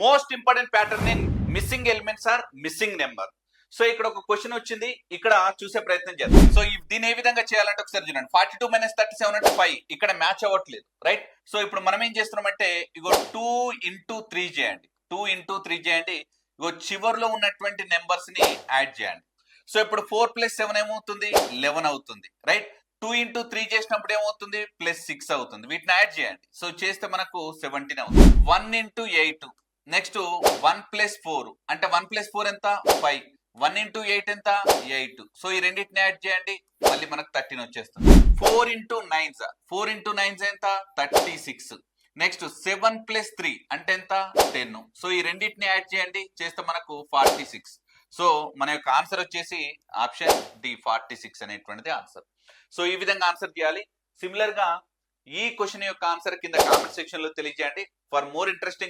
Most important pattern in missing elements or missing number. So ఇక్కడ ఒక question వచ్చింది, ఇక్కడ చూసే ప్రయత్నం చేద్దాం. సో దీన్ని ఏ విధంగా చేయాలంటే ఒకసారి చూడండి. 42 - 37 అంటే 5 ఇక్కడ మ్యాచ్ అవ్వట్లేదు, రైట్? సో ఇప్పుడు మనం ఏం చేస్తున్నామంటే ఇగో 2 × 3 చేయండి, 2 × 3 చేయండి. ఇగో చివర్లో ఉన్నటువంటి నెంబర్స్ ని యాడ్ చేయండి. సో ఇప్పుడు 4 + 7 ఏమవుతుంది, 11 అవుతుంది, రైట్? 2 × 3 చేసినప్పుడు ఏమవుతుంది, +6 అవుతుంది. వీటిని యాడ్ చేయండి. సో చేస్తే మనకు 17 అవుతుంది. 1 × 8, నెక్స్ట్ 1 + 4 అంటే 1 + 4 ఎంత, 5. 1 × 8 ఎంత, 8. సో ఈ రెండింటిని యాడ్ చేయండి, మళ్ళీ మనకు 13 వచ్చేస్తుంది. 4 × 9, 4 × 9 ఎంత, 36. నెక్స్ట్ 7 + 3 అంటే ఎంత, 10. సో ఈ రెండింటిని యాడ్ చేయండి, చేస్తే మనకు 46. సో మన యొక్క ఆన్సర్ వచ్చేసి ఆప్షన్ డి, 46 అనేటువంటిది ఆన్సర్. సో ఈ విధంగా ఆన్సర్ చేయాలి. సిమిలర్ గా ఈ క్వశ్చన్ యొక్క ఆన్సర్ కింద కామెంట్ సెక్షన్ లో తెలియజేయండి. For more interesting